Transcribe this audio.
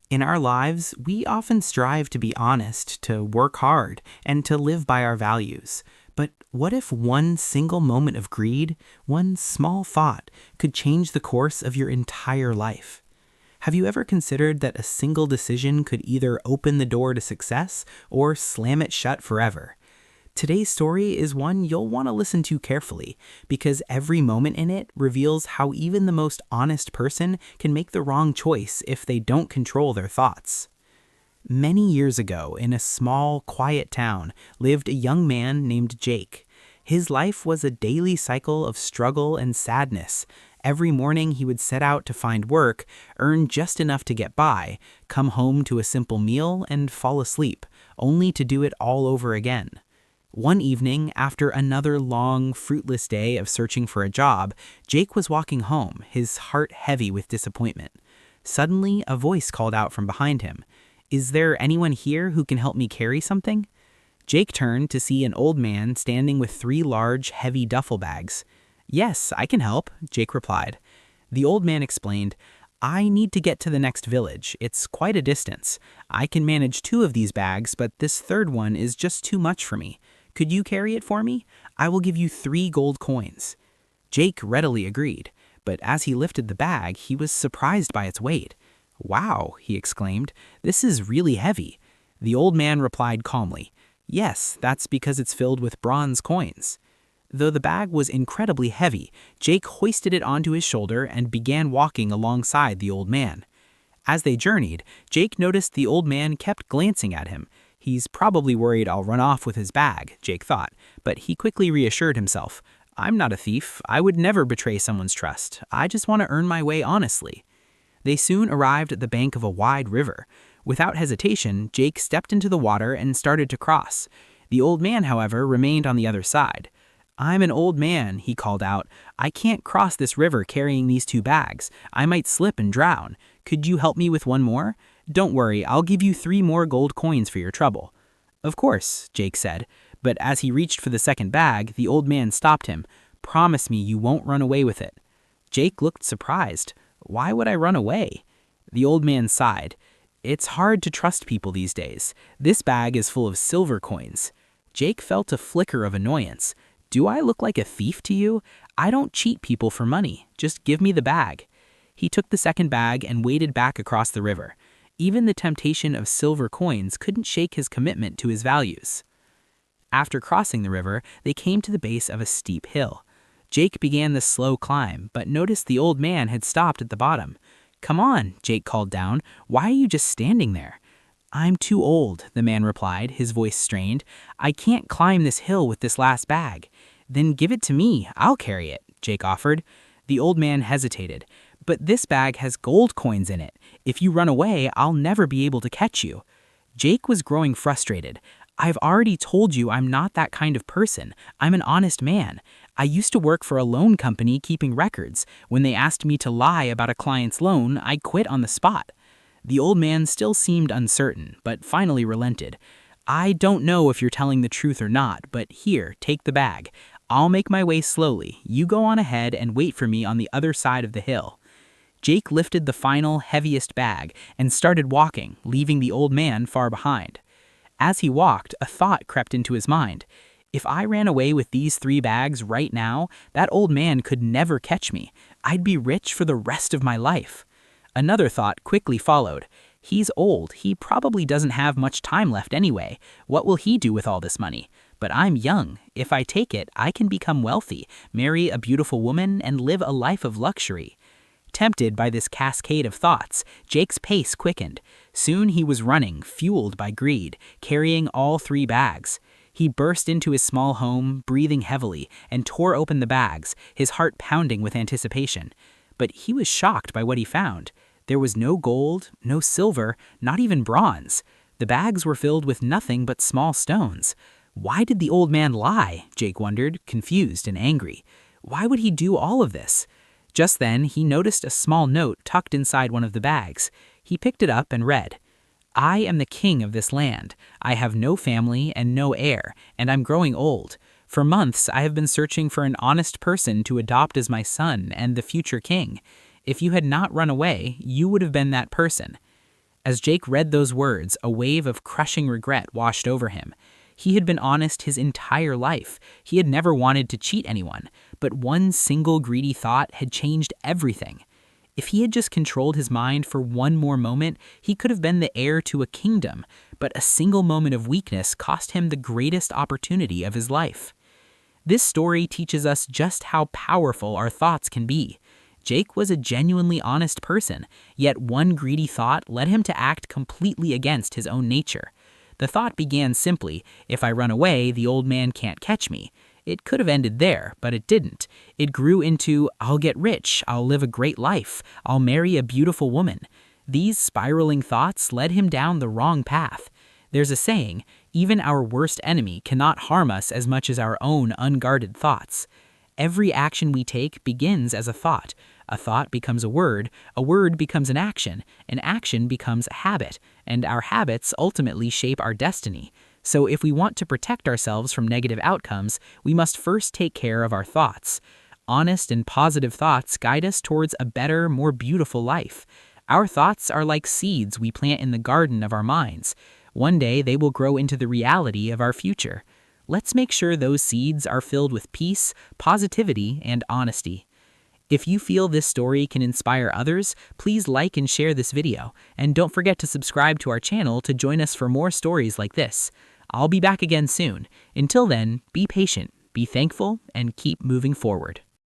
In our lives, we often strive to be honest, to work hard, and to live by our values. But what if one single moment of greed, one small thought, could change the course of your entire life? Have you ever considered that a single decision could either open the door to success or slam it shut forever? Today's story is one you'll want to listen to carefully because every moment in it reveals how even the most honest person can make the wrong choice if they don't control their thoughts. Many years ago, in a small, quiet town, lived a young man named Jake. His life was a daily cycle of struggle and sadness. Every morning he would set out to find work, earn just enough to get by, come home to a simple meal, and fall asleep, only to do it all over again. One evening, after another long, fruitless day of searching for a job, Jake was walking home, his heart heavy with disappointment. Suddenly, a voice called out from behind him. "Is there anyone here who can help me carry something?" Jake turned to see an old man standing with three large, heavy duffel bags. "Yes, I can help," Jake replied. The old man explained, "I need to get to the next village. It's quite a distance. I can manage two of these bags, but this third one is just too much for me. Could you carry it for me? I will give you 3 gold coins." Jake readily agreed, but as he lifted the bag, he was surprised by its weight. "Wow," he exclaimed, "this is really heavy." The old man replied calmly, "Yes, that's because it's filled with bronze coins." Though the bag was incredibly heavy, Jake hoisted it onto his shoulder and began walking alongside the old man. As they journeyed, Jake noticed the old man kept glancing at him. He's probably worried I'll run off with his bag, Jake thought, but he quickly reassured himself. "I'm not a thief. I would never betray someone's trust. I just want to earn my way honestly." They soon arrived at the bank of a wide river. Without hesitation, Jake stepped into the water and started to cross. The old man, however, remained on the other side. "I'm an old man," he called out. "I can't cross this river carrying these 2 bags. I might slip and drown. Could you help me with one more? Don't worry, I'll give you 3 more gold coins for your trouble." "Of course," Jake said, but as he reached for the second bag, the old man stopped him. "Promise me you won't run away with it." Jake looked surprised. "Why would I run away?" The old man sighed. "It's hard to trust people these days. This bag is full of silver coins." Jake felt a flicker of annoyance. "Do I look like a thief to you? I don't cheat people for money. Just give me the bag." He took the second bag and waded back across the river. Even the temptation of silver coins couldn't shake his commitment to his values. After crossing the river, they came to the base of a steep hill. Jake began the slow climb, but noticed the old man had stopped at the bottom. "Come on," Jake called down. "Why are you just standing there?" "I'm too old," the man replied, his voice strained. "I can't climb this hill with this last bag." "Then give it to me. I'll carry it," Jake offered. The old man hesitated. "But this bag has gold coins in it. If you run away, I'll never be able to catch you." Jake was growing frustrated. "I've already told you I'm not that kind of person. I'm an honest man. I used to work for a loan company keeping records. When they asked me to lie about a client's loan, I quit on the spot." The old man still seemed uncertain, but finally relented. "I don't know if you're telling the truth or not, but here, take the bag. I'll make my way slowly. You go on ahead and wait for me on the other side of the hill." Jake lifted the final, heaviest bag and started walking, leaving the old man far behind. As he walked, a thought crept into his mind. If I ran away with these 3 bags right now, that old man could never catch me. I'd be rich for the rest of my life. Another thought quickly followed. He's old. He probably doesn't have much time left anyway. What will he do with all this money? But I'm young. If I take it, I can become wealthy, marry a beautiful woman, and live a life of luxury. Tempted by this cascade of thoughts, Jake's pace quickened. Soon he was running, fueled by greed, carrying all 3 bags. He burst into his small home, breathing heavily, and tore open the bags, his heart pounding with anticipation. But he was shocked by what he found. There was no gold, no silver, not even bronze. The bags were filled with nothing but small stones. Why did the old man lie? Jake wondered, confused and angry. Why would he do all of this? Just then, he noticed a small note tucked inside one of the bags. He picked it up and read, "I am the king of this land. I have no family and no heir, and I'm growing old. For months, I have been searching for an honest person to adopt as my son and the future king. If you had not run away, you would have been that person." As Jake read those words, a wave of crushing regret washed over him. He had been honest his entire life. He had never wanted to cheat anyone, but one single greedy thought had changed everything. If he had just controlled his mind for one more moment, he could have been the heir to a kingdom, but a single moment of weakness cost him the greatest opportunity of his life. This story teaches us just how powerful our thoughts can be. Jake was a genuinely honest person, yet one greedy thought led him to act completely against his own nature. The thought began simply, "If I run away, the old man can't catch me." It could have ended there, but it didn't. It grew into, "I'll get rich, I'll live a great life, I'll marry a beautiful woman." These spiraling thoughts led him down the wrong path. There's a saying, even our worst enemy cannot harm us as much as our own unguarded thoughts. Every action we take begins as a thought becomes a word becomes an action becomes a habit, and our habits ultimately shape our destiny. So if we want to protect ourselves from negative outcomes, we must first take care of our thoughts. Honest and positive thoughts guide us towards a better, more beautiful life. Our thoughts are like seeds we plant in the garden of our minds. One day they will grow into the reality of our future. Let's make sure those seeds are filled with peace, positivity, and honesty. If you feel this story can inspire others, please like and share this video. And don't forget to subscribe to our channel to join us for more stories like this. I'll be back again soon. Until then, be patient, be thankful, and keep moving forward.